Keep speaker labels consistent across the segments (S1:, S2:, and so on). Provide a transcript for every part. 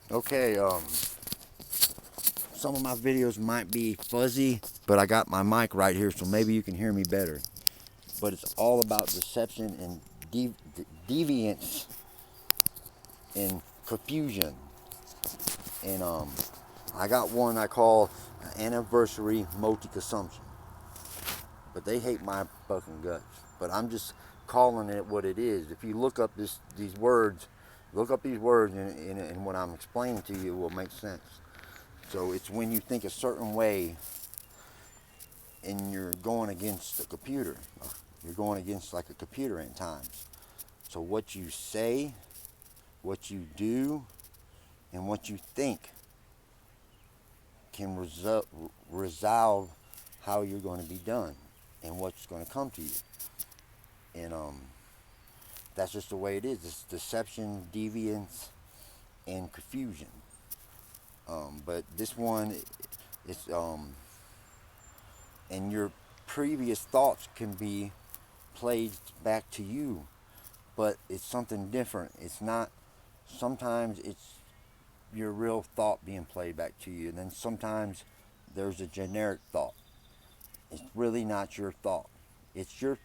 S1: Okay, some of my videos might be fuzzy, but I got my mic right here, so maybe you can hear me better. But it's all about deception and deviance and confusion. And I got one I call anniversary multi-consumption, but they hate my fucking guts. But I'm just calling it what it is. If you look up these words, look up these words, and what I'm explaining to you will make sense. So it's when you think a certain way and you're going against the computer. You're going against like a computer at times. So what you say, what you do, and what you think can resolve how you're going to be done and what's going to come to you. And that's just the way it is. It's deception, deviance, and confusion. But this one, it's and your previous thoughts can be played back to you, but it's something different. It's not. Sometimes it's your real thought being played back to you, and then sometimes there's a generic thought. It's really not your thought. It's your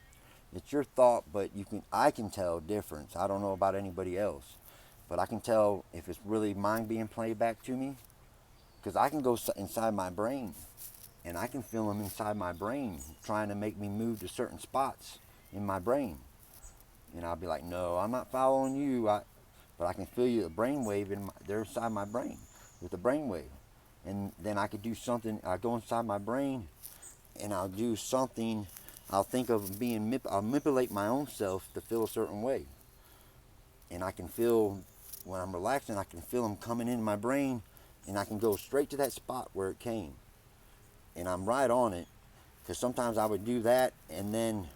S1: it's your thought, but I can tell difference. I don't know about anybody else, but I can tell if it's really mine being played back to me because I can go inside my brain and I can feel them inside my brain trying to make me move to certain spots in my brain. And I'll be like, no, I'm not following you. But I can feel you, the brainwave they're inside my brain with the brainwave. And then I could do something. I go inside my brain and I'll do something. I'll think of I'll manipulate my own self to feel a certain way. And I can feel, when I'm relaxing, I can feel them coming in my brain and I can go straight to that spot where it came. And I'm right on it because sometimes I would do that and then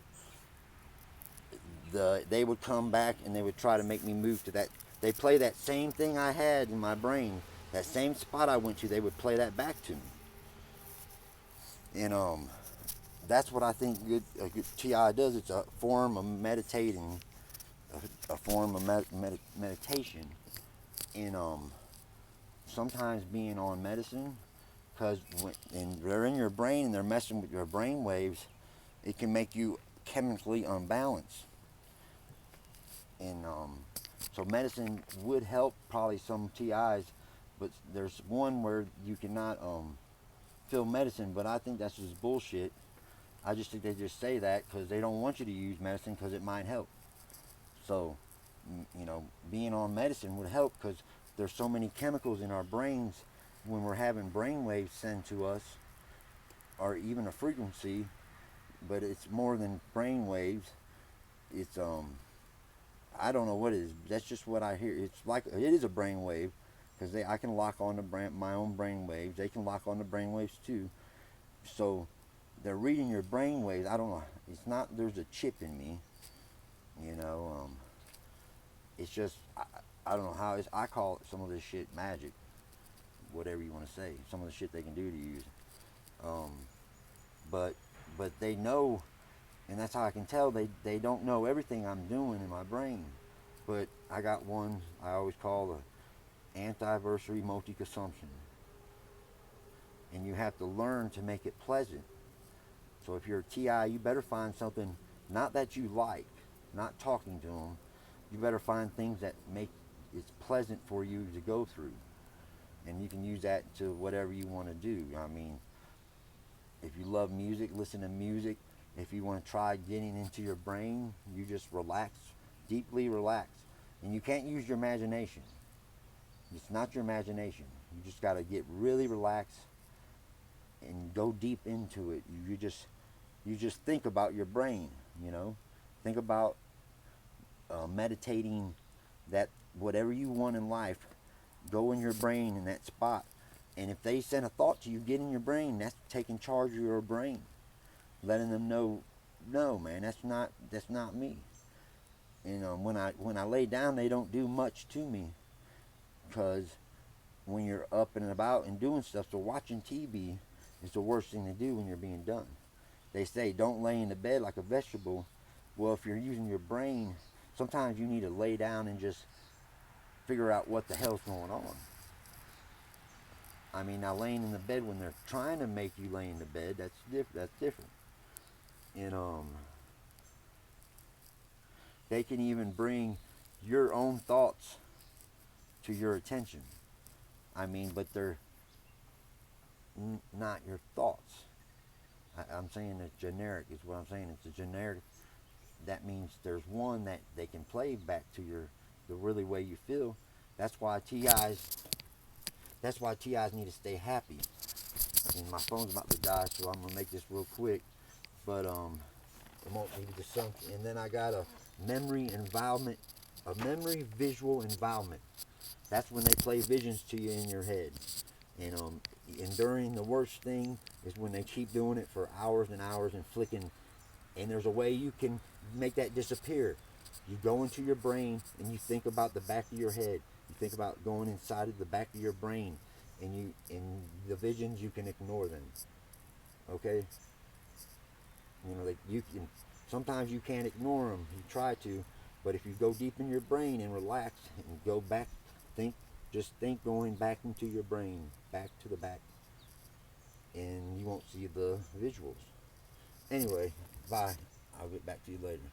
S1: they would come back and they would try to make me move to that. They play that same thing I had in my brain, that same spot I went to. They would play that back to me, and that's what I think a good TI does. It's a form of meditating, a form of meditation, and sometimes being on medicine because and they're in your brain and they're messing with your brain waves, it can make you chemically unbalanced. And so medicine would help probably some TIs, but there's one where you cannot feel medicine, but I think that's just bullshit. I just think they just say that because they don't want you to use medicine because it might help. So, being on medicine would help because there's so many chemicals in our brains when we're having brain waves sent to us, or even a frequency, but it's more than brain waves. It's I don't know what it is. That's just what I hear. It's like it is a brain wave because I can lock on my own brain waves. They can lock on the brain waves too. So they're reading your brain waves. I don't know. It's not there's a chip in me. You know. It's just I don't know how it's. I call it some of this shit magic. Whatever you want to say. Some of the shit they can do to you. Um, but they know, and that's how I can tell they don't know everything I'm doing in my brain. But I got one I always call the antvertsiri multi-consumption. And you have to learn to make it pleasant. So if you're a TI, you better find something not that you like, not talking to them. You better find things that make it pleasant for you to go through. And you can use that to whatever you want to do. I mean, if you love music, listen to music. If you want to try getting into your brain, you just relax, deeply relax. And you can't use your imagination. It's not your imagination. You just got to get really relaxed and go deep into it. You just think about your brain. Think about meditating that whatever you want in life, go in your brain in that spot. And if they send a thought to you, get in your brain. That's taking charge of your brain, letting them know, no, man, that's not me. When I lay down, they don't do much to me because when you're up and about and doing stuff, so watching TV is the worst thing to do when you're being done. They say don't lay in the bed like a vegetable. Well, if you're using your brain, sometimes you need to lay down and just figure out what the hell's going on. I mean, now laying in the bed when they're trying to make you lay in the bed, that's different. And they can even bring your own thoughts to your attention. I mean, but they're not your thoughts. I'm saying it's generic is what I'm saying. It's a generic. That means there's one that they can play back to the really way you feel. That's why TIs. That's why TIs need to stay happy. And my phone's about to die, so I'm gonna make this real quick. But it won't need to sunk. And then I got a memory environment, a memory visual environment. That's when they play visions to you in your head. And during the worst thing is when they keep doing it for hours and hours and flicking. And there's a way you can make that disappear. You go into your brain and you think about the back of your head. You think about going inside of the back of your brain, and the visions, you can ignore them. Okay. Like you can. Sometimes you can't ignore them. You try to, but if you go deep in your brain and relax and go back, think, just think going back into your brain, back to the back, and you won't see the visuals. Anyway, bye. I'll get back to you later.